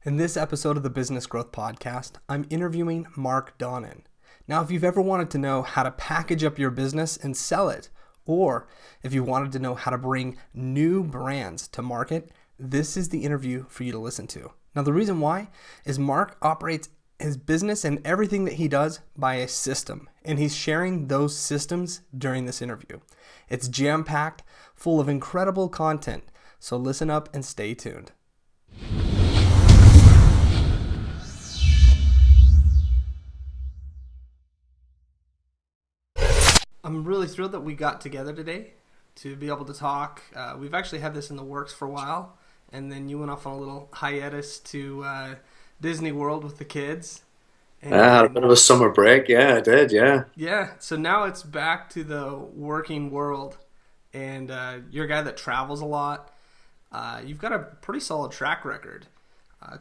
In this episode of the Business Growth Podcast, I'm interviewing Mark Donnan. Now, if you've ever wanted to know how to package up your business and sell it, or if you wanted to know how to bring new brands to market, this is the interview for you to listen to. Now, the reason why is Mark operates his business and everything that he does by a system, and he's sharing those systems during this interview. It's jam-packed, full of incredible content, so listen up and stay tuned. I'm really thrilled that we got together today to be able to talk. We've actually had this in the works for a while, and then you went off on a little hiatus to Disney World with the kids. And, I had a bit of a summer break. Yeah, I did. Yeah. yeah, so now it's back to the working world, and you're a guy that travels a lot. You've got a pretty solid track record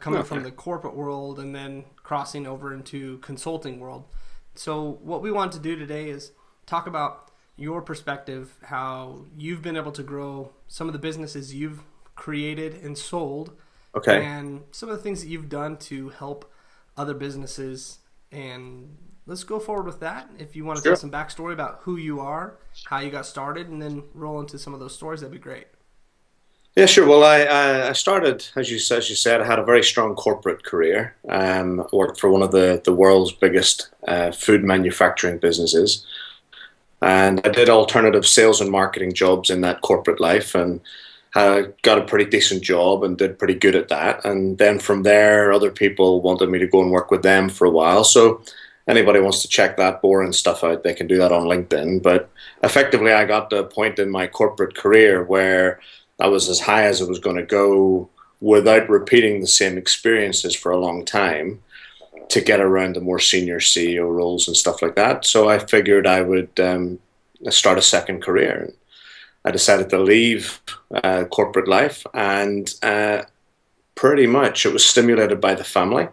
coming from the corporate world and then crossing over into consulting world. So what we want to do today is talk about your perspective, how you've been able to grow some of the businesses you've created and sold, Okay. and some of the things that you've done to help other businesses. And let's go forward with that. If you want to tell Sure. some backstory about who you are, how you got started, and then roll into some of those stories, that'd be great. Yeah, sure. Well, I started, as you said, I had a very strong corporate career. Worked for one of the world's biggest food manufacturing businesses. And I did alternative sales and marketing jobs in that corporate life and got a pretty decent job and did pretty good at that. And then from there, other people wanted me to go and work with them for a while. So anybody wants to check that boring stuff out, they can do that on LinkedIn. But effectively, I got to a point in my corporate career where I was as high as I was going to go without repeating the same experiences for a long time to get around the more senior CEO roles and stuff like that. So I figured I would start a second career. I decided to leave corporate life, and pretty much it was stimulated by the family.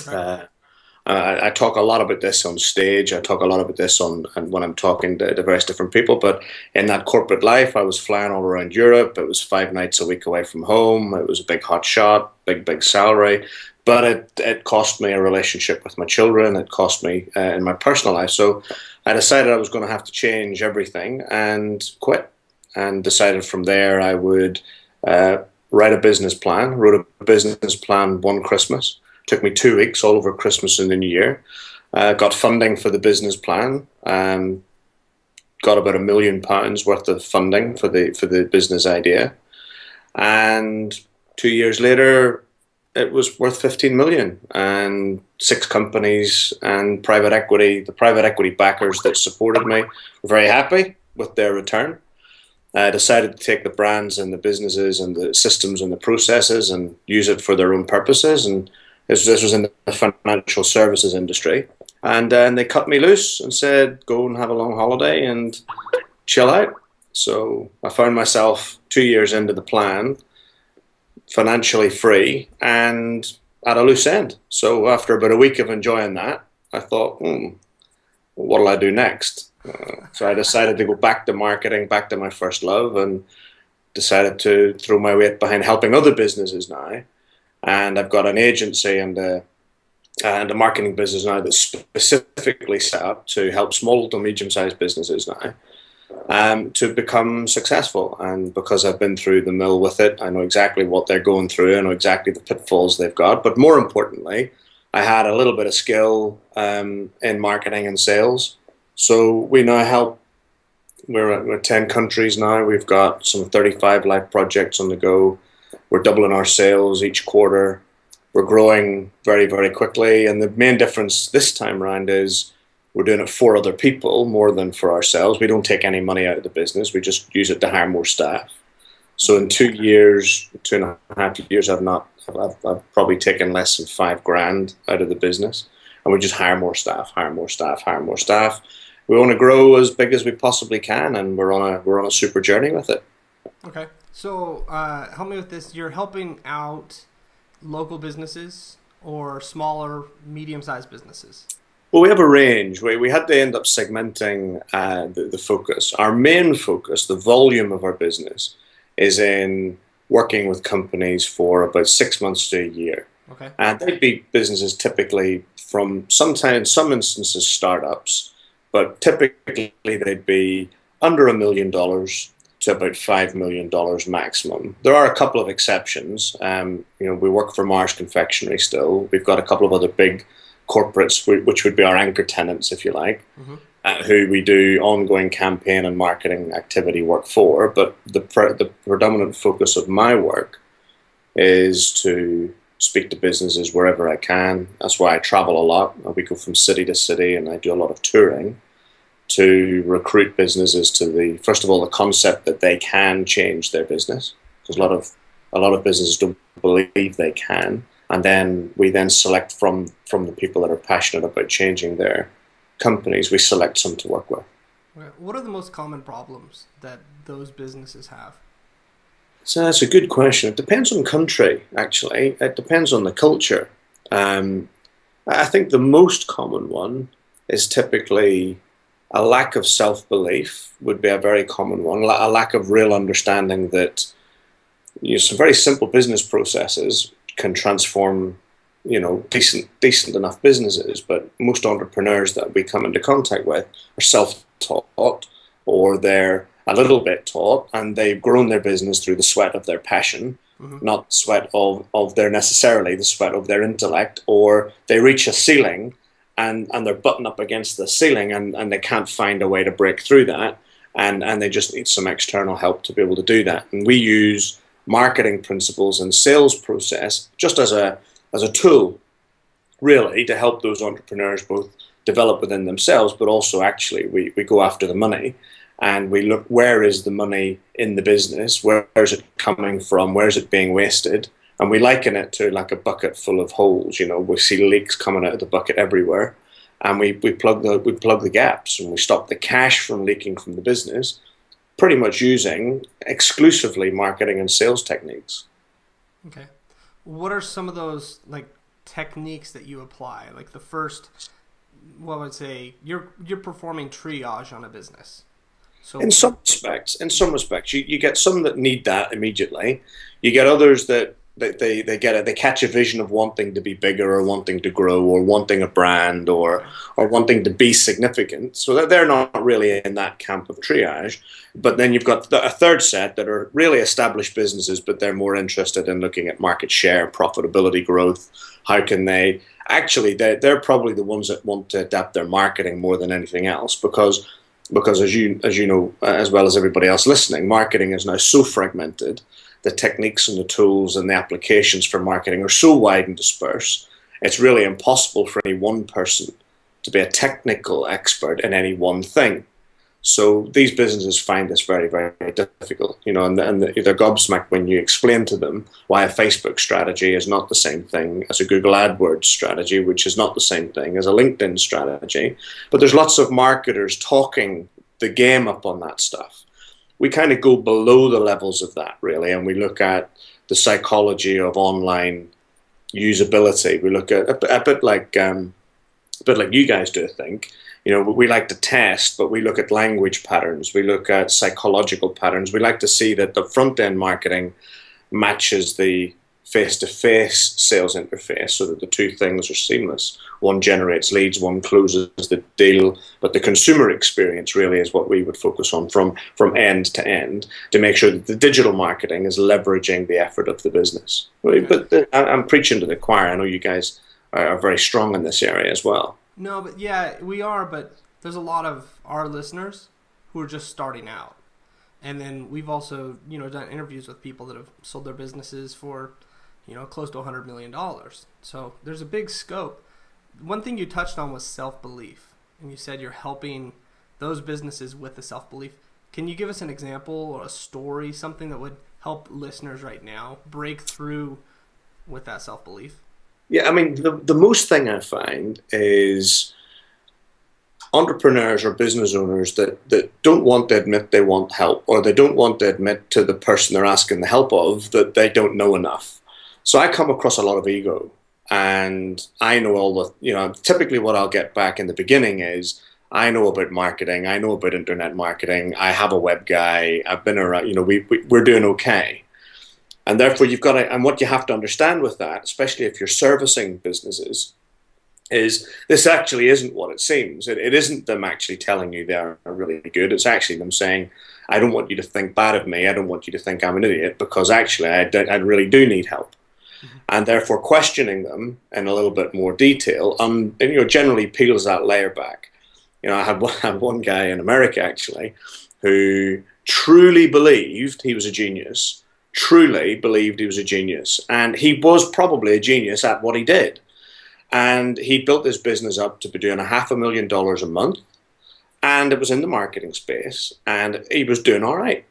Okay. Uh, I talk a lot about this on stage. I talk a lot about this on and when I'm talking to various different people. But in that corporate life, I was flying all around Europe. It was 5 nights a week away from home. It was a big hot shot, big salary. But it cost me a relationship with my children. It cost me in my personal life. So I decided I was going to have to change everything and quit. And decided from there I would write a business plan. Wrote a business plan one Christmas. Took me 2 weeks, all over Christmas and the New Year. Got funding for the business plan. Got about £1 million worth of funding for the business idea. And 2 years later, it was worth 15 million. And 6 companies and private equity, the private equity backers that supported me were very happy with their return. I decided to take the brands and the businesses and the systems and the processes and use it for their own purposes. And this was in the financial services industry. And then they cut me loose and said, go and have a long holiday and chill out. So I found myself 2 years into the plan, financially free and at a loose end. So after about a week of enjoying that, I thought, what'll I do next? So I decided to go back to marketing, back to my first love, and decided to throw my weight behind helping other businesses now. And I've got an agency and a marketing business now that's specifically set up to help small to medium-sized businesses now to become successful. And because I've been through the mill with it, I know exactly what they're going through. I know exactly the pitfalls they've got. But more importantly, I had a little bit of skill in marketing and sales. So we now help. We're 10 countries now. We've got some 35 live projects on the go. We're doubling our sales each quarter. We're growing very, very quickly. And the main difference this time around is we're doing it for other people more than for ourselves. We don't take any money out of the business. We just use it to hire more staff. So in 2 years, 2.5 years, I've probably taken less than £5,000 out of the business. And we just hire more staff, hire more staff, hire more staff. We want to grow as big as we possibly can, and we're on a super journey with it. Okay. So help me with this. You're helping out local businesses or smaller, medium-sized businesses? Well, we have a range. We had to end up segmenting the focus. Our main focus, the volume of our business, is in working with companies for about 6 months to a year. Okay. And they'd be businesses typically from sometimes, in some instances, startups, but typically they'd be under $1 million to about $5 million maximum. There are a couple of exceptions. We work for Mars Confectionery still. We've got a couple of other big corporates, which would be our anchor tenants, if you like, who we do ongoing campaign and marketing activity work for. But the predominant focus of my work is to speak to businesses wherever I can. That's why I travel a lot. We go from city to city, and I do a lot of touring to recruit businesses to first of all, the concept that they can change their business. Because a lot of businesses don't believe they can, and then we select from the people that are passionate about changing their companies. We select some to work with. What are the most common problems that those businesses have? So that's a good question. It depends on country, actually. It depends on the culture. I think the most common one is typically a lack of self-belief would be a very common one. A lack of real understanding that some very simple business processes can transform, decent enough businesses. But most entrepreneurs that we come into contact with are self-taught, or they're a little bit taught, and they've grown their business through the sweat of their passion, not sweat of the sweat of their intellect, or they reach a ceiling and they're buttoned up against the ceiling and they can't find a way to break through that, and they just need some external help to be able to do that. And we use marketing principles and sales process just as a tool, really, to help those entrepreneurs both develop within themselves, but also actually we go after the money. And we look, where is the money in the business? Where is it coming from? Where is it being wasted? And we liken it to like a bucket full of holes. We see leaks coming out of the bucket everywhere, and we plug the gaps, and we stop the cash from leaking from the business, pretty much using exclusively marketing and sales techniques. Okay, what are some of those techniques that you apply? Like the first, what would say you're performing triage on a business. So in some respects, you get some that need that immediately. You get others that they catch a vision of wanting to be bigger, or wanting to grow, or wanting a brand, or wanting to be significant. So that they're not really in that camp of triage. But then you've got a third set that are really established businesses, but they're more interested in looking at market share, profitability, growth. How can they actually? They're probably the ones that want to adapt their marketing more than anything else, because as you know, as well as everybody else listening, marketing is now so fragmented. The techniques and the tools and the applications for marketing are so wide and dispersed. It's really impossible for any one person to be a technical expert in any one thing. So these businesses find this very, very difficult, and they're gobsmacked when you explain to them why a Facebook strategy is not the same thing as a Google AdWords strategy, which is not the same thing as a LinkedIn strategy. But there's lots of marketers talking the game up on that stuff. We kind of go below the levels of that, really, and we look at the psychology of online usability. We look at a bit like you guys do, I think. We like to test, but we look at language patterns. We look at psychological patterns. We like to see that the front-end marketing matches the face-to-face sales interface so that the two things are seamless. One generates leads, one closes the deal, but the consumer experience really is what we would focus on from end to end to make sure that the digital marketing is leveraging the effort of the business. But I'm preaching to the choir. I know you guys are very strong in this area as well. No, but yeah, we are, but there's a lot of our listeners who are just starting out. And then we've also, done interviews with people that have sold their businesses for, close to $100 million. So there's a big scope. One thing you touched on was self-belief. And you said you're helping those businesses with the self-belief. Can you give us an example or a story, something that would help listeners right now break through with that self-belief? Yeah, I mean, the most thing I find is entrepreneurs or business owners that don't want to admit they want help, or they don't want to admit to the person they're asking the help of that they don't know enough. So I come across a lot of ego, and I know all the, typically what I'll get back in the beginning is, I know about marketing, I know about internet marketing, I have a web guy, I've been around, we're doing okay. And therefore, you've got to, and what you have to understand with that, especially if you're servicing businesses, is this actually isn't what it seems. It isn't them actually telling you they're really good. It's actually them saying, I don't want you to think bad of me. I don't want you to think I'm an idiot, because actually I really do need help. And therefore questioning them in a little bit more detail, and generally peels that layer back. I had one guy in America actually who truly believed he was a genius, and he was probably a genius at what he did. And he built this business up to be doing $500,000 a month, and it was in the marketing space, and he was doing all right.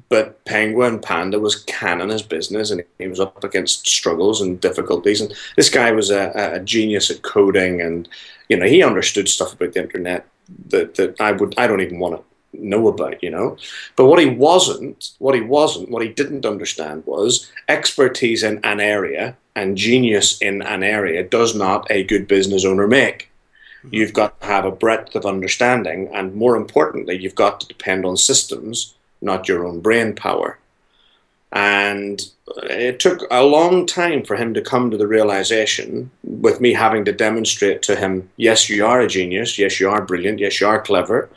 But Penguin Panda was canning his business, and he was up against struggles and difficulties. And this guy was a genius at coding, and he understood stuff about the internet that I don't even want to know about. But what he didn't understand was expertise in an area and genius in an area does not a good business owner make. You've got to have a breadth of understanding, and more importantly, you've got to depend on systems, not your own brain power. And it took a long time for him to come to the realization, with me having to demonstrate to him, yes, you are a genius, yes, you are brilliant, yes, you are clever,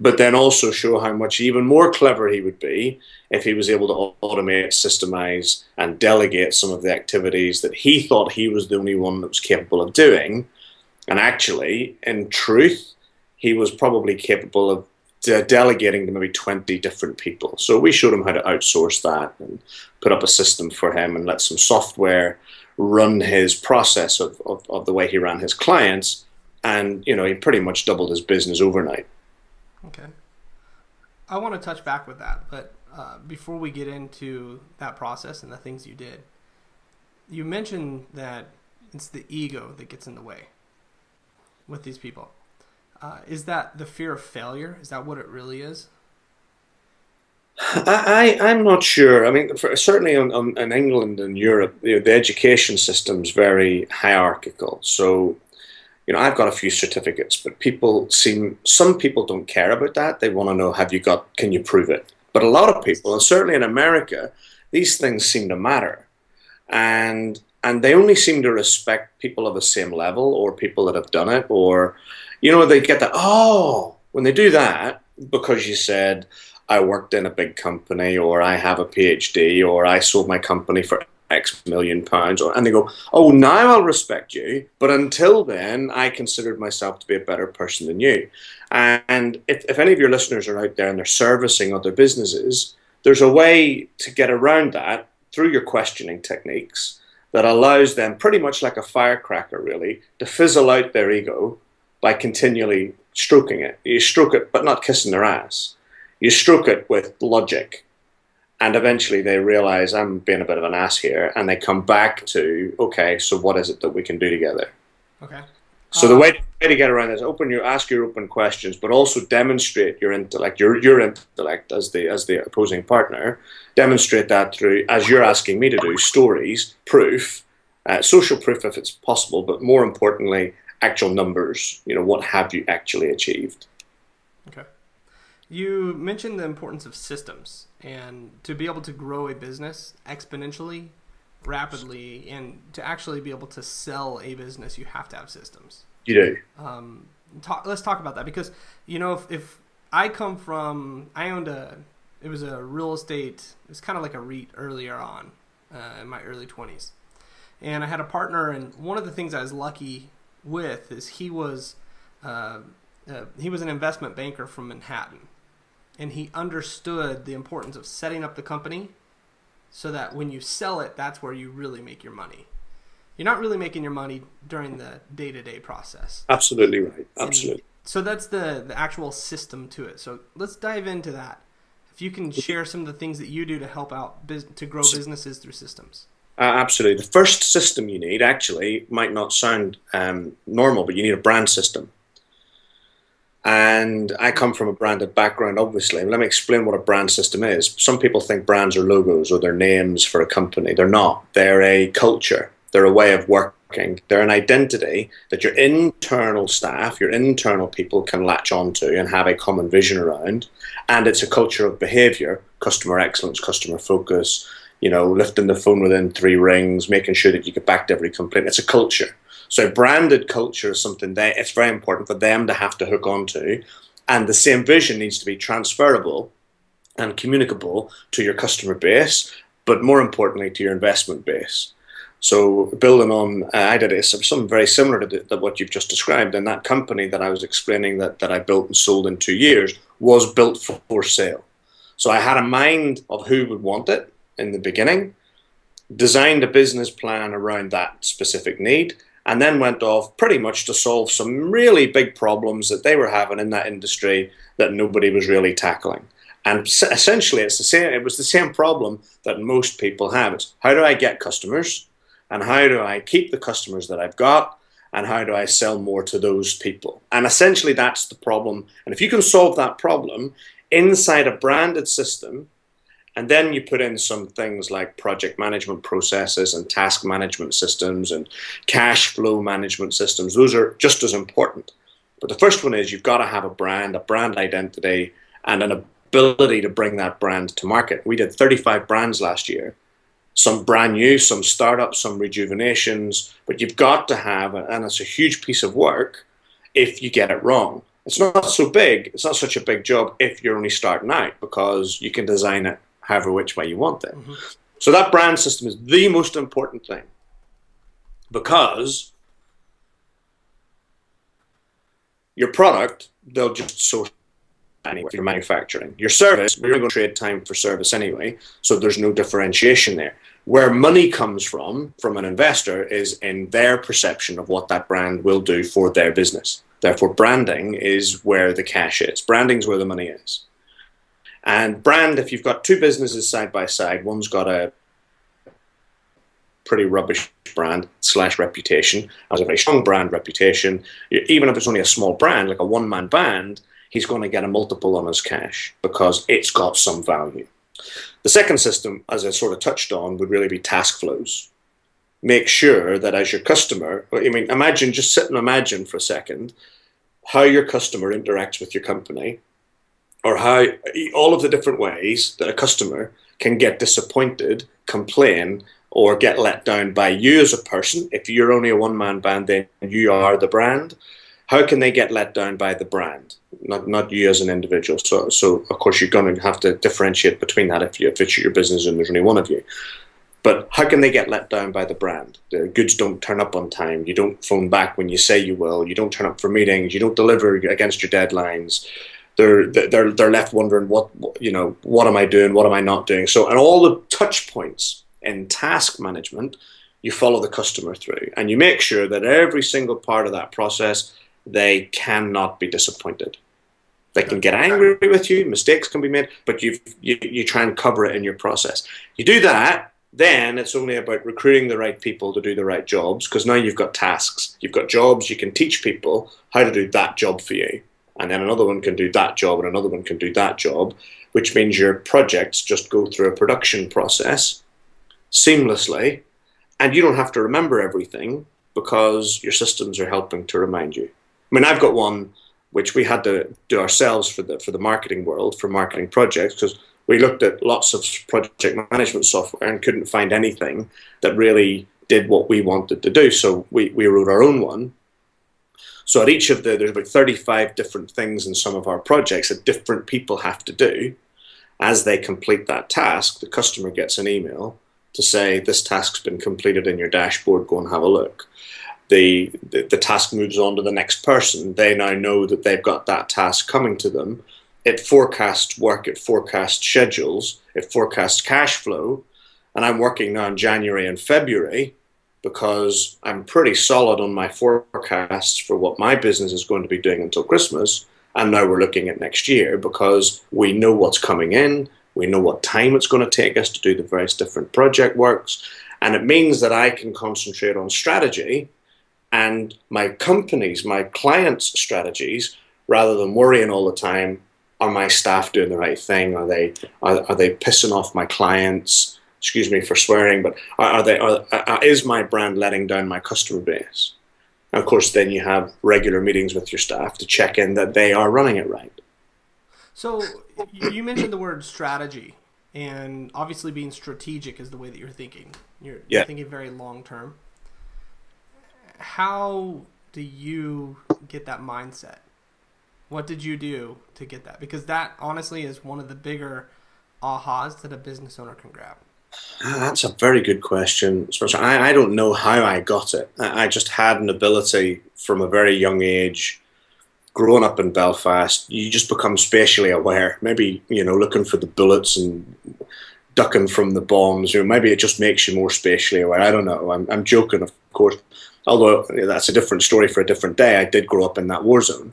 but then also show how much even more clever he would be if he was able to automate, systemize, and delegate some of the activities that he thought he was the only one that was capable of doing. And actually, in truth, he was probably capable of delegating to maybe 20 different people. So we showed him how to outsource that and put up a system for him and let some software run his process of the way he ran his clients. And, he pretty much doubled his business overnight. Okay. I want to touch back with that, but before we get into that process and the things you did, you mentioned that it's the ego that gets in the way with these people. Is that the fear of failure? Is that what it really is? I'm not sure. I mean, certainly in England and Europe, the education system's very hierarchical. So, I've got a few certificates, but some people don't care about that. They want to know, can you prove it? But a lot of people, and certainly in America, these things seem to matter. And they only seem to respect people of the same level, or people that have done it, or, they get that, when they do that, because you said, I worked in a big company, or I have a PhD, or I sold my company for X million pounds, and they go, oh, now I'll respect you. But until then, I considered myself to be a better person than you. And if any of your listeners are out there and they're servicing other businesses, there's a way to get around that through your questioning techniques that allows them, pretty much like a firecracker really, to fizzle out their ego by continually stroking it. You stroke it, but not kissing their ass. You stroke it with logic. And eventually they realize I'm being a bit of an ass here, and they come back to, okay, so what is it that we can do together? Okay. So the way to get around this, ask your open questions, but also demonstrate your intellect, your intellect as the opposing partner. Demonstrate that through, as you're asking me to do, stories, proof, social proof if it's possible, but more importantly, actual numbers. What have you actually achieved? Okay. You mentioned the importance of systems, and to be able to grow a business exponentially, rapidly, and to actually be able to sell a business, you have to have systems. You do. Let's talk about that, because if I come from, it was a real estate, it was kind of like a REIT earlier on in my early 20s, and I had a partner, and one of the things I was lucky with is he was an investment banker from Manhattan. And he understood the importance of setting up the company so that when you sell it, that's where you really make your money. You're not really making your money during the day-to-day process. Absolutely right. Absolutely. So that's the actual system to it. So let's dive into that. If you can share some of the things that you do to help out to grow businesses through systems. Absolutely. The first system you need actually might not sound normal, but you need a brand system. And I come from a branded background, obviously. Let me explain what a brand system is. Some people think brands are logos or they're names for a company. They're not. They're a culture. They're a way of working. They're an identity that your internal staff, your internal people can latch onto and have a common vision around. And it's a culture of behavior, customer excellence, customer focus, lifting the phone within 3 rings, making sure that you get back to every complaint. It's a culture. So branded culture is something it's very important for them to have to hook onto. And the same vision needs to be transferable and communicable to your customer base, but more importantly to your investment base. So building on, I did something very similar to what you've just described. And that company that I was explaining that I built and sold in 2 years was built for sale. So I had a mind of who would want it in the beginning, designed a business plan around that specific need, and then went off pretty much to solve some really big problems that they were having in that industry that nobody was really tackling. And essentially, it was the same problem that most people have. It's how do I get customers? And how do I keep the customers that I've got? And how do I sell more to those people? And essentially, that's the problem. And if you can solve that problem inside a branded system, and then you put in some things like project management processes and task management systems and cash flow management systems, those are just as important. But the first one is you've got to have a brand identity, and an ability to bring that brand to market. We did 35 brands last year. Some brand new, some startups, some rejuvenations, but you've got to have, and it's a huge piece of work if you get it wrong. It's not so big, it's not such a big job if you're only starting out, because you can design it however which way you want it. Mm-hmm. So that brand system is the most important thing, because your product, they'll just source anyway if you're manufacturing. Your service, we're going to trade time for service anyway, so there's no differentiation there. Where money comes from an investor is in their perception of what that brand will do for their business. Therefore, branding is where the cash is. Branding is where the money is. And brand, if you've got 2 businesses side by side, one's got a pretty rubbish brand / reputation, has a very strong brand reputation, even if it's only a small brand, like a one-man band, he's going to get a multiple on his cash because it's got some value. The second system, as I sort of touched on, would really be task flows. Make sure that as your customer, just sit and imagine for a second how your customer interacts with your company, or how all of the different ways that a customer can get disappointed, complain, or get let down by you as a person. If you're only a one-man band, then you are the brand. How can they get let down by the brand, not you as an individual? So of course, you're going to have to differentiate between that if it's your business and there's only one of you. But how can they get let down by the brand? Their goods don't turn up on time. You don't phone back when you say you will. You don't turn up for meetings. You don't deliver against your deadlines. They're left wondering what am I doing? What am I not doing? So, and all the touch points in task management, you follow the customer through, and you make sure that every single part of that process, they cannot be disappointed. They can get angry with you, mistakes can be made, but you try and cover it in your process. You do that, then it's only about recruiting the right people to do the right jobs, because now you've got tasks, you've got jobs, you can teach people how to do that job for you. And then another one can do that job, and another one can do that job, which means your projects just go through a production process seamlessly, and you don't have to remember everything because your systems are helping to remind you. I mean, I've got one which we had to do ourselves for the marketing world, for marketing projects, because we looked at lots of project management software and couldn't find anything that really did what we wanted to do. So we wrote our own one. So at each of there's about 35 different things in some of our projects that different people have to do. As they complete that task, the customer gets an email to say, this task's been completed in your dashboard, go and have a look. The task moves on to the next person. They now know that they've got that task coming to them. It forecasts work, it forecasts schedules, it forecasts cash flow. And I'm working now in January and February because I'm pretty solid on my forecasts for what my business is going to be doing until Christmas. And now we're looking at next year because we know what's coming in. We know what time it's going to take us to do the various different project works. And it means that I can concentrate on strategy and my company's, my clients' strategies, rather than worrying all the time, are my staff doing the right thing? Are they pissing off my clients? Excuse me for swearing, but is my brand letting down my customer base? And of course, then you have regular meetings with your staff to check in that they are running it right. So you mentioned the word strategy. And obviously being strategic is the way that you're thinking. You're Yeah. thinking very long term. How do you get that mindset? What did you do to get that? Because that honestly is one of the bigger ahas that a business owner can grab. That's a very good question, Spencer. I don't know how I got it. I just had an ability from a very young age. Growing up in Belfast, you just become spatially aware. Maybe, looking for the bullets and ducking from the bombs, or maybe it just makes you more spatially aware. I don't know. I'm joking, of course. Although that's a different story for a different day. I did grow up in that war zone.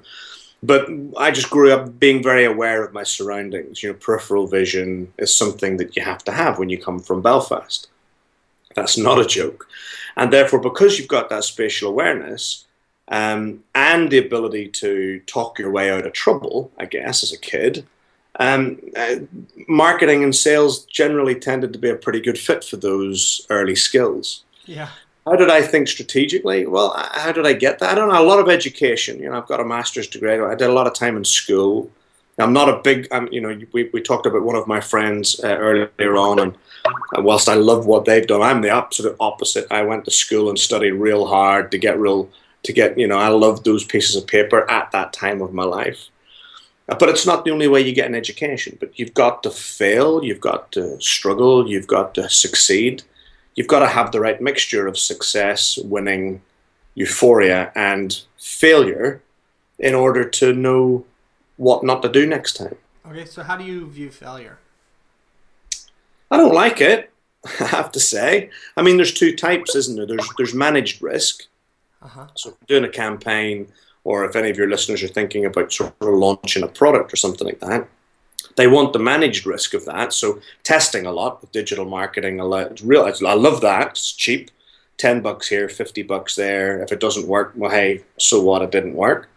But I just grew up being very aware of my surroundings. Peripheral vision is something that you have to have when you come from Belfast. That's not a joke. And therefore, because you've got that spatial awareness and the ability to talk your way out of trouble, I guess, as a kid, marketing and sales generally tended to be a pretty good fit for those early skills. Yeah. How did I think strategically? Well, how did I get that? I don't know. A lot of education. I've got a master's degree. I did a lot of time in school. I'm not a big, we talked about one of my friends earlier on, and whilst I love what they've done, I'm the absolute opposite. I went to school and studied real hard to get, I loved those pieces of paper at that time of my life. But it's not the only way you get an education. But you've got to fail, you've got to struggle, you've got to succeed. You've got to have the right mixture of success, winning, euphoria, and failure in order to know what not to do next time. Okay, so how do you view failure? I don't like it, I have to say. I mean, there's two types, isn't there? There's managed risk. Uh-huh. So if you're doing a campaign, or if any of your listeners are thinking about sort of launching a product or something like that, they want the managed risk of that. So testing a lot with digital marketing. I love that. It's cheap. $10 here, $50 there. If it doesn't work, well, hey, so what? It didn't work.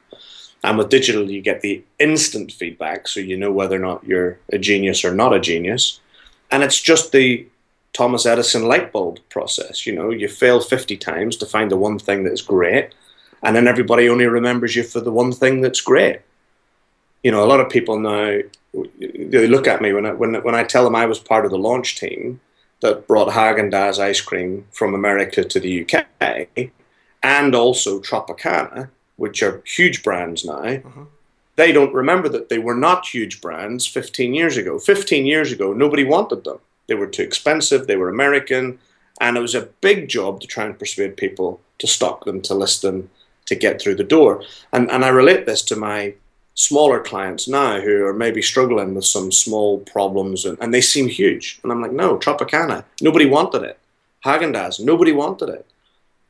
And with digital, you get the instant feedback, so you know whether or not you're a genius or not a genius. And it's just the Thomas Edison light bulb process. You fail 50 times to find the one thing that's great, and then everybody only remembers you for the one thing that's great. A lot of people now, they look at me when I tell them I was part of the launch team that brought Haagen-Dazs ice cream from America to the UK, and also Tropicana, which are huge brands now. Uh-huh. They don't remember that they were not huge brands 15 years ago. 15 years ago, nobody wanted them. They were too expensive, they were American, and it was a big job to try and persuade people to stock them, to list them, to get through the door. And I relate this to my smaller clients now who are maybe struggling with some small problems, and they seem huge. And I'm like, no, Tropicana, nobody wanted it. Haagen-Dazs, nobody wanted it.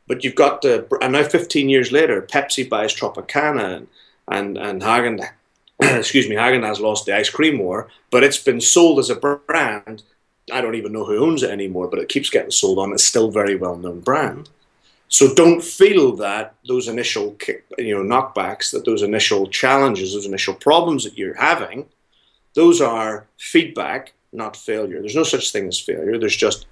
But you've got to, and now 15 years later, Pepsi buys Tropicana, and Haagen-Dazs, Haagen-Dazs lost the ice cream war, but it's been sold as a brand. I don't even know who owns it anymore, but it keeps getting sold on. It's still a very well-known brand. So don't feel that those initial knockbacks, that those initial challenges, those initial problems that you're having, those are feedback, not failure. There's no such thing as failure. There's just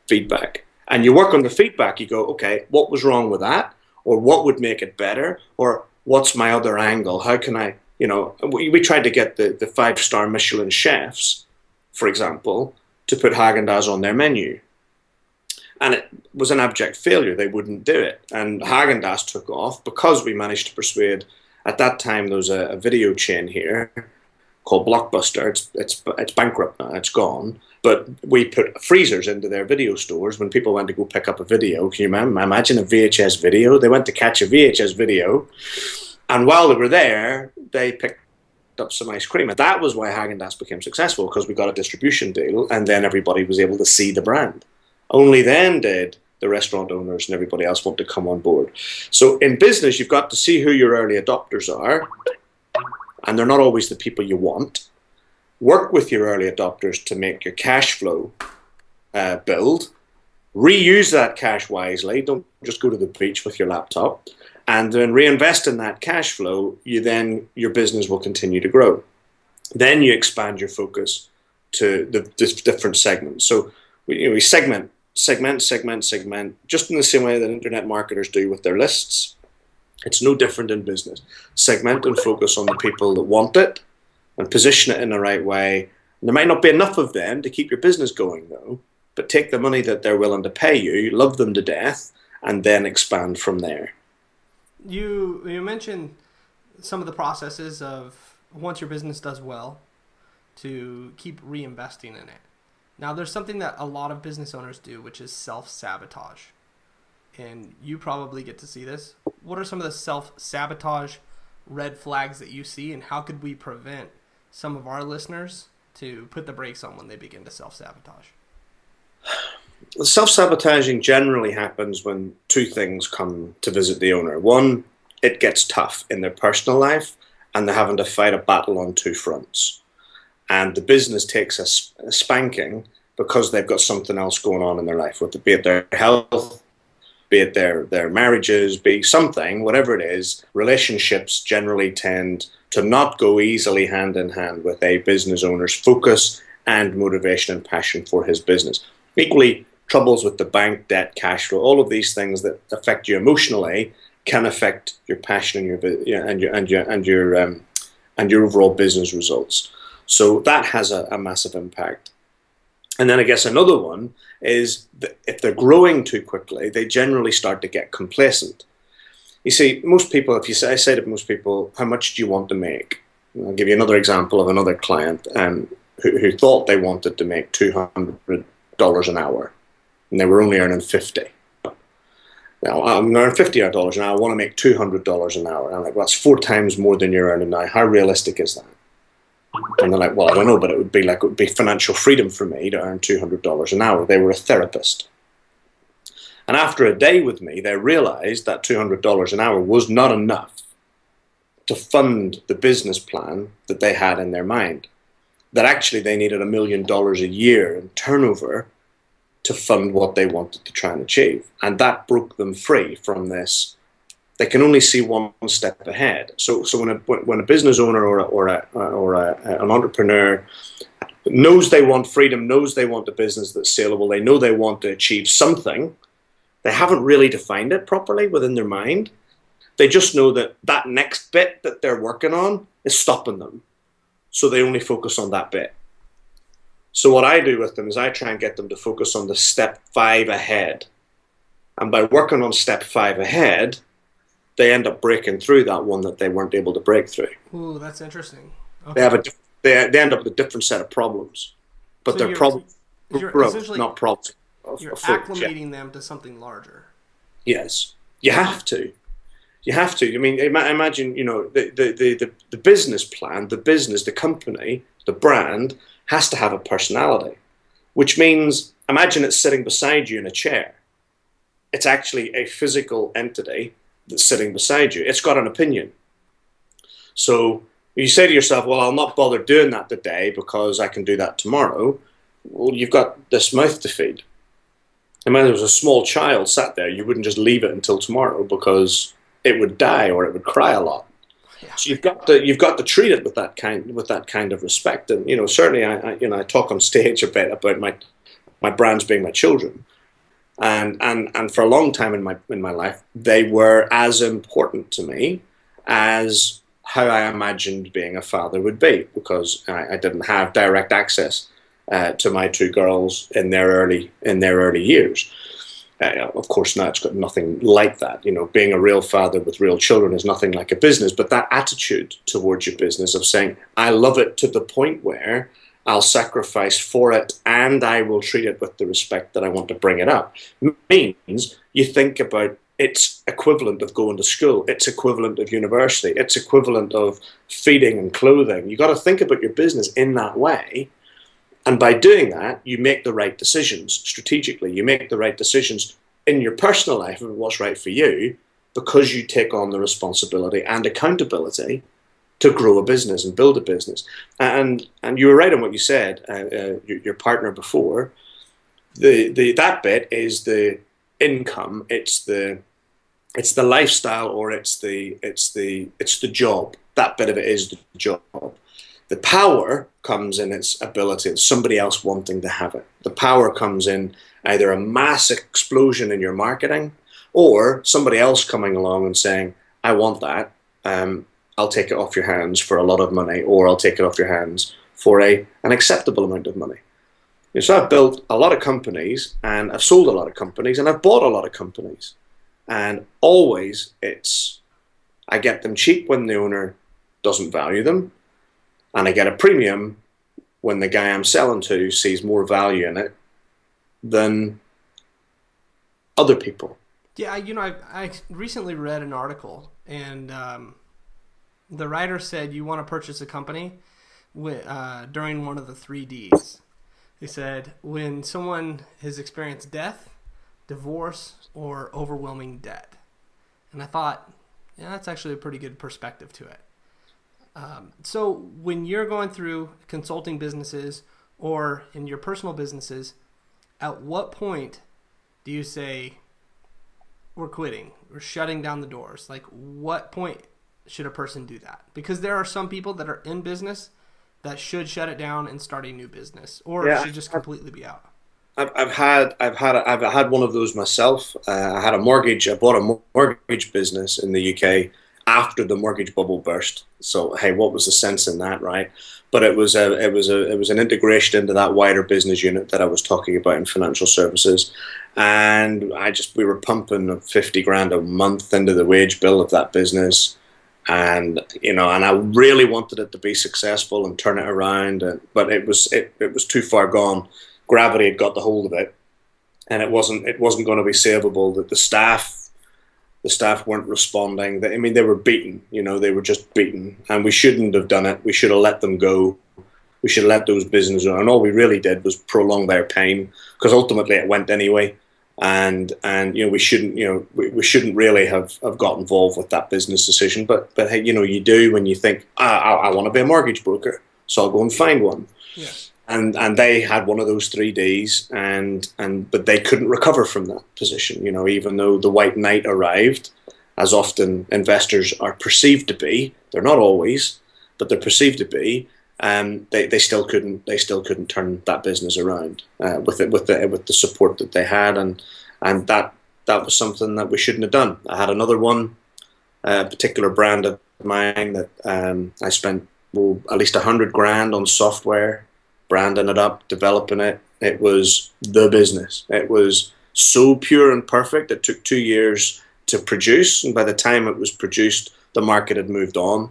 feedback. And you work on the feedback. You go, okay, what was wrong with that? Or what would make it better? Or what's my other angle? How can I, we tried to get the 5-star Michelin chefs, for example, to put Haagen-Dazs on their menu. And it was an abject failure. They wouldn't do it. And Haagen-Dazs took off because we managed to persuade, at that time, there was a video chain here called Blockbuster. It's bankrupt now. It's gone. But we put freezers into their video stores when people went to go pick up a video. Can you imagine a VHS video? They went to catch a VHS video. And while they were there, they picked up some ice cream. And that was why Haagen-Dazs became successful, because we got a distribution deal, and then everybody was able to see the brand. Only then did the restaurant owners and everybody else want to come on board. So in business, you've got to see who your early adopters are, and they're not always the people you want. Work with your early adopters to make your cash flow build. Reuse that cash wisely. Don't just go to the beach with your laptop. And then reinvest in that cash flow. Your business will continue to grow. Then you expand your focus to the different segments. So we segment, just in the same way that internet marketers do with their lists. It's no different in business. Segment and focus on the people that want it, and position it in the right way, There might not be enough of them to keep your business going, though, but take the money that they're willing to pay you, love them to death, and then expand from there. You mentioned some of the processes of once your business does well to keep reinvesting in it. Now, there's something that a lot of business owners do, which is self-sabotage. And you probably get to see this. What are some of the self-sabotage red flags that you see, and how could we prevent some of our listeners to put the brakes on when they begin to self-sabotage? Self-sabotaging generally happens when two things come to visit the owner. One, it gets tough in their personal life, and they're having to fight a battle on two fronts. And the business takes a spanking because they've got something else going on in their life, be it their health, be it their marriages, be something, whatever it is. Relationships generally tend to not go easily hand in hand with a business owner's focus and motivation and passion for his business. Equally, troubles with the bank, debt, cash flow, all of these things that affect you emotionally can affect your passion and your overall business results. So that has a massive impact. And then I guess another one is that if they're growing too quickly, they generally start to get complacent. You see, most people, I say to most people, how much do you want to make? And I'll give you another example of another client who thought they wanted to make $200 an hour, and they were only earning 50. Now, I'm earning $50 an hour, I want to make $200 an hour. And I'm like, well, that's 4 times more than you're earning now. How realistic is that? And they're like, well, I don't know, but it would be financial freedom for me to earn $200 an hour. They were a therapist. And after a day with me, they realized that $200 an hour was not enough to fund the business plan that they had in their mind. That actually they needed $1 million a year in turnover to fund what they wanted to try and achieve. And that broke them free from this. They can only see one step ahead. So when a business owner or an entrepreneur knows they want freedom, knows they want a business that's saleable, they know they want to achieve something, they haven't really defined it properly within their mind. They just know that that next bit that they're working on is stopping them. So they only focus on that bit. So what I do with them is I try and get them to focus on the step 5 ahead. And by working on step 5 ahead, they end up breaking through that one that they weren't able to break through. Ooh, that's interesting. Okay. They end up with a different set of problems, but they're problems of growth, not problems. You're acclimating them to something larger. Yes, you have to. You have to. I mean, imagine, the business plan, the company, the brand has to have a personality, which means imagine it's sitting beside you in a chair. It's actually a physical entity that's sitting beside you. It's got an opinion. So you say to yourself, well, I'll not bother doing that today because I can do that tomorrow. Well, you've got this mouth to feed. And when there was a small child sat there, you wouldn't just leave it until tomorrow because it would die or it would cry a lot. Yeah. So you've got to treat it with that kind of respect. And certainly I talk on stage a bit about my brands being my children. And for a long time in my life, they were as important to me as how I imagined being a father would be, because I didn't have direct access to my 2 girls in their early years. Of course, now it's got nothing like that. Being a real father with real children is nothing like a business. But that attitude towards your business of saying, I love it to the point where I'll sacrifice for it and I will treat it with the respect that I want to bring it up, means you think about its equivalent of going to school, its equivalent of university, its equivalent of feeding and clothing. You got to think about your business in that way. And by doing that, you make the right decisions strategically. You make the right decisions in your personal life of what's right for you, because you take on the responsibility and accountability to grow a business and build a business. And you were right on what you said, your partner before. That bit is the income, it's the lifestyle, or it's the job. That bit of it is the job. The power comes in its ability of somebody else wanting to have it. The power comes in either a mass explosion in your marketing, or somebody else coming along and saying, I want that. I'll take it off your hands for a lot of money, or I'll take it off your hands for an acceptable amount of money. So I've built a lot of companies, and I've sold a lot of companies, and I've bought a lot of companies. And always I get them cheap when the owner doesn't value them, and I get a premium when the guy I'm selling to sees more value in it than other people. Yeah, I recently read an article, and the writer said you want to purchase a company during one of the 3Ds. They said when someone has experienced death, divorce, or overwhelming debt. And I thought, yeah, that's actually a pretty good perspective to it. So when you're going through consulting businesses or in your personal businesses, at what point do you say, we're quitting, we're shutting down the doors? Like, what point should a person do that? Because there are some people that are in business that should shut it down and start a new business, or should just completely be out. I've had one of those myself. I bought a mortgage business in the UK after the mortgage bubble burst. So hey, what was the sense in that, right? But it was an integration into that wider business unit that I was talking about in financial services, and we were pumping 50 grand a month into the wage bill of that business, and I really wanted it to be successful and turn it around, but it was too far gone. Gravity had got the hold of it, and it wasn't going to be savable. That the staff weren't responding. They were beaten. They were just beaten, and we shouldn't have done it. We should have let them go. We should have let those businesses go. And all we really did was prolong their pain, because ultimately it went anyway. And we shouldn't really have got involved with that business decision. But hey, you do when you think, I want to be a mortgage broker, so I'll go and find one. Yeah. And they had one of those 3Ds, but they couldn't recover from that position. Even though the white knight arrived, as often investors are perceived to be, they're not always, but they're perceived to be. They still couldn't turn that business around with the support that they had, and that was something that we shouldn't have done. I had another one, a particular brand of mine that I spent at least 100 grand on software, branding it up, developing it. It was the business. It was so pure and perfect. It took 2 years to produce, and by the time it was produced, the market had moved on,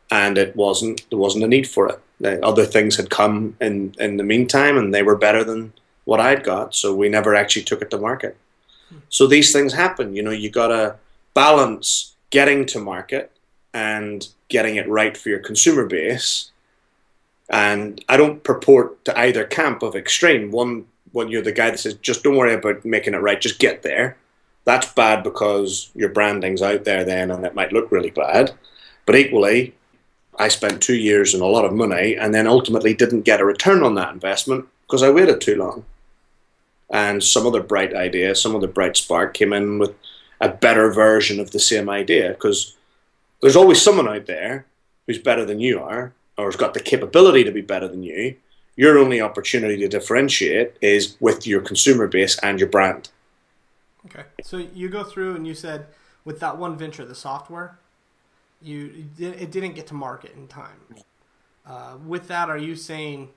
and there wasn't a need for it. Other things had come in the meantime, and they were better than what I'd got, so we never actually took it to market. So these things happen. You got to balance getting to market and getting it right for your consumer base. And I don't purport to either camp of extreme. One, when you're the guy that says, just don't worry about making it right, just get there. That's bad because your branding's out there then, and it might look really bad. But equally, I spent 2 years and a lot of money, and then ultimately didn't get a return on that investment because I waited too long. And some other bright idea, some other bright spark came in with a better version of the same idea, because there's always someone out there who's better than you are, or has got the capability to be better than you. Your only opportunity to differentiate is with your consumer base and your brand. Okay. So you go through and you said with that one venture, the software, it didn't get to market in time. With that, are you saying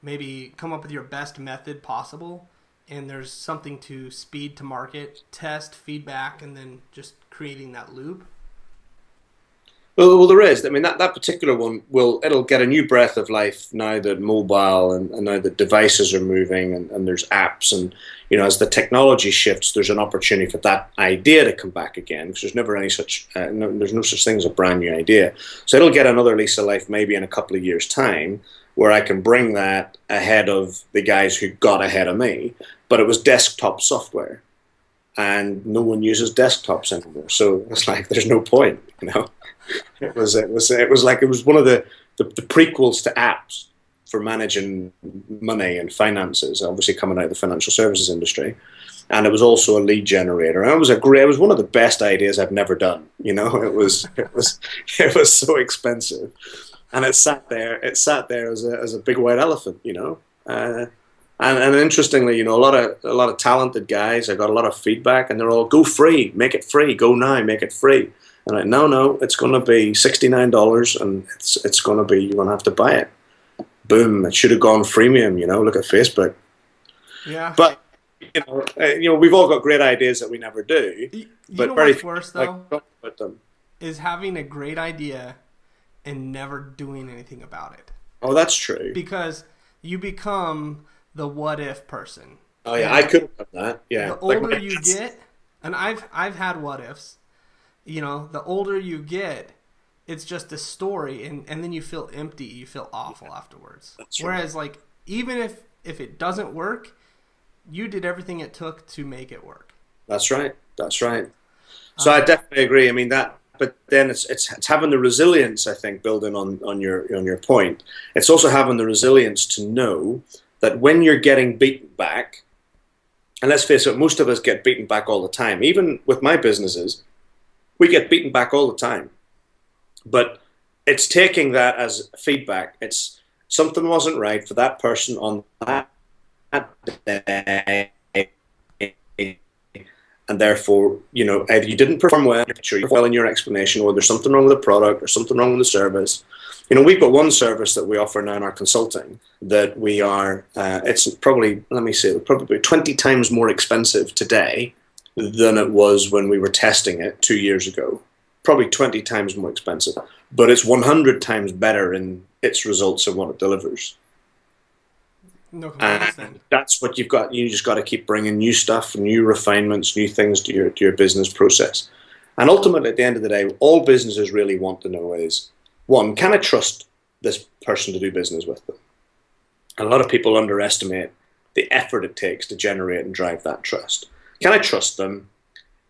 maybe come up with your best method possible, and there's something to speed to market, test, feedback, and then just creating that loop? Well, there is. That particular one it'll get a new breath of life now that mobile and now that devices are moving and there's apps, and as the technology shifts, there's an opportunity for that idea to come back again, because there's never any such there's no such thing as a brand new idea. So it'll get another lease of life maybe in a couple of years' time, where I can bring that ahead of the guys who got ahead of me. But it was desktop software, and no one uses desktops anymore. So it's like there's no point, It was one of the prequels to apps for managing money and finances, obviously coming out of the financial services industry, and it was also a lead generator. And it was one of the best ideas I've never done. It was so expensive, and it sat there as a big white elephant. And interestingly, a lot of talented guys. I got a lot of feedback, and they're all, go free, make it free, go now, make it free. And no, it's going to be $69, and it's going to be, you're going to have to buy it. boom, it should have gone freemium, look at Facebook. Yeah. But, we've all got great ideas that we never do, You but know very what's few worse like though? talk about them. Is having a great idea and never doing anything about it. Oh, that's true. Because you become the what if person. Oh yeah, And I could have done that. Yeah. the older you get, and I've had what ifs, the older you get, it's just a story, and then you feel empty, you feel awful afterwards. That's Whereas like even if it doesn't work, you did everything it took to make it work. That's right. That's right. So I definitely agree. I mean that, but then it's having the resilience. I think, building on your point, it's also having the resilience to know that when you're getting beaten back, and let's face it, most of us get beaten back all the time. Even with my businesses, we get beaten back all the time. But it's taking that as feedback. It's something wasn't right for that person on that day, and therefore, either you didn't perform well, in your explanation, or there's something wrong with the product or something wrong with the service. We've got one service that we offer now in our consulting that we are, it's probably, probably 20 times more expensive today than it was when we were testing it 2 years ago. Probably 20 times more expensive, but it's 100 times better in its results and what it delivers. No complaints then. That's what you've got. You just got to keep bringing new stuff, new refinements, new things to your business process. And ultimately, at the end of the day, all businesses really want to know is, one, can I trust this person to do business with them? And a lot of people underestimate the effort it takes to generate and drive that trust. Can I trust them?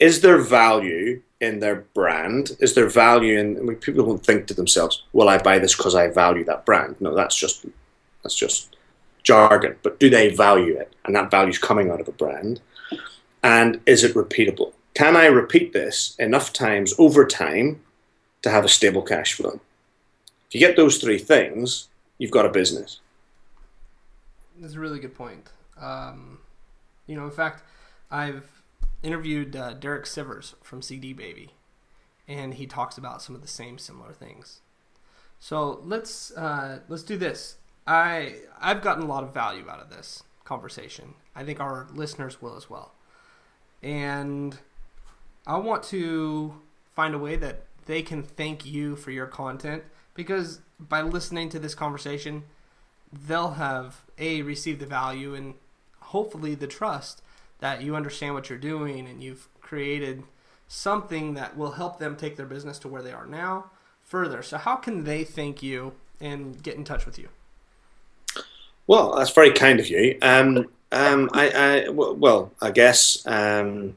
Is there value in their brand? Is there value in, people don't think to themselves, well, I buy this because I value that brand. No, that's just jargon. But do they value it? And that value is coming out of a brand. And is it repeatable? Can I repeat this enough times over time to have a stable cash flow? If you get those three things, you've got a business. That's a really good point. In fact, I've interviewed Derek Sivers from CD Baby, and he talks about some of the similar things. So let's do this. I've gotten a lot of value out of this conversation. I think our listeners will as well. And I want to find a way that they can thank you for your content, because by listening to this conversation, they'll have received the value and hopefully the trust that you understand what you're doing and you've created something that will help them take their business to where they are now further. So how can they thank you and get in touch with you? Well, that's very kind of you. I guess the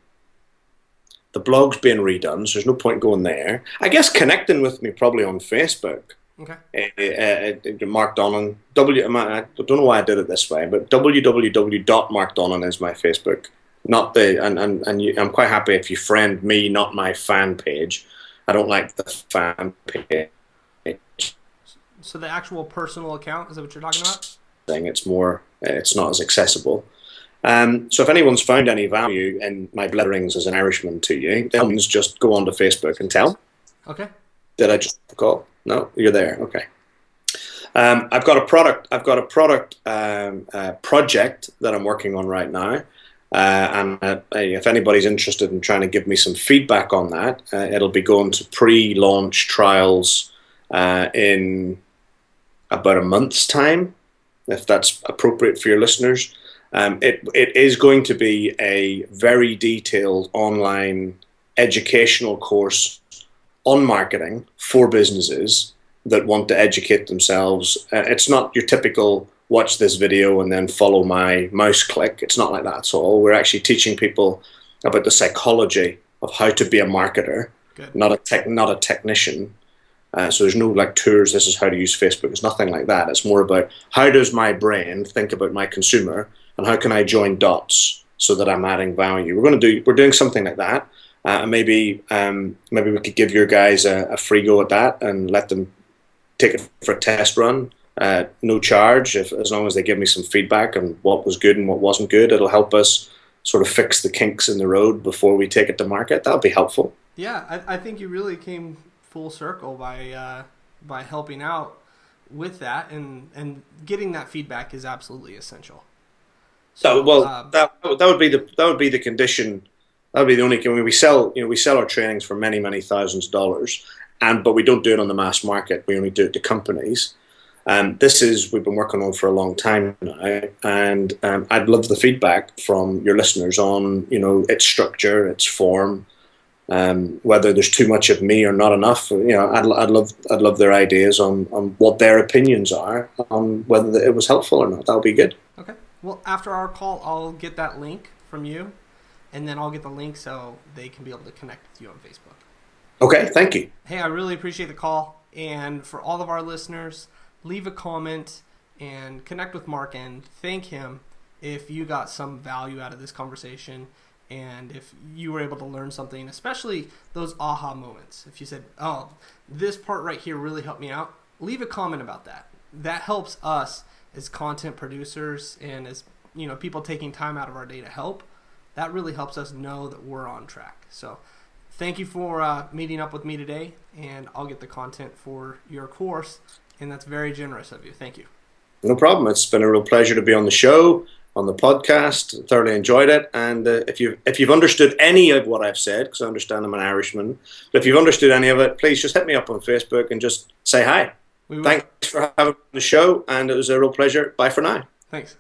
blog's being redone, so there's no point going there. I guess connecting with me probably on Facebook. Okay. Mark Donnan. I don't know why I did it this way, but www.markdonnan is my Facebook. Not I'm quite happy if you friend me, not my fan page. I don't like the fan page. So the actual personal account, is that what you're talking about? It's not as accessible. So if anyone's found any value in my bletherings as an Irishman to you, then just go onto Facebook and tell. Okay. Did I just call? No, you're there. Okay. I've got a product project that I'm working on right now. And if anybody's interested in trying to give me some feedback on that, it'll be going to pre-launch trials in about a month's time, if that's appropriate for your listeners. It is going to be a very detailed online educational course on marketing for businesses that want to educate themselves. It's not your typical watch this video and then follow my mouse click. It's not like that at all. We're actually teaching people about the psychology of how to be a marketer, not a technician. So there's no like tours, this is how to use Facebook. It's nothing like that. It's more about how does my brain think about my consumer and how can I join dots so that I'm adding value. We're doing something like that. Maybe we could give your guys a free go at that and let them take it for a test run. No charge, as long as they give me some feedback on what was good and what wasn't good. It'll help us sort of fix the kinks in the road before we take it to market. That'll be helpful. Yeah, I think you really came full circle by helping out with that, and getting that feedback is absolutely essential. So, well, that would be the condition. That would be the only. I mean, we sell our trainings for many thousands of dollars, but we don't do it on the mass market. We only do it to companies. We've been working on for a long time now, and I'd love the feedback from your listeners on its structure, its form, whether there's too much of me or not enough. I'd love their ideas on what their opinions are on whether it was helpful or not. That would be good. Okay. Well, after our call, I'll get that link from you, and then I'll get the link so they can be able to connect with you on Facebook. Okay. Thank you. Hey, I really appreciate the call, and for all of our listeners, leave a comment and connect with Mark and thank him if you got some value out of this conversation and if you were able to learn something, especially those aha moments. If you said, oh, this part right here really helped me out, leave a comment about that. That helps us as content producers and as people taking time out of our day to help. That really helps us know that we're on track. So thank you for meeting up with me today, and I'll get the content for your course. And that's very generous of you. Thank you. No problem. It's been a real pleasure to be on the show, on the podcast. Thoroughly enjoyed it. And if you've understood any of what I've said, because I understand I'm an Irishman, but if you've understood any of it, please just hit me up on Facebook and just say hi. Thanks for having me on the show, and it was a real pleasure. Bye for now. Thanks.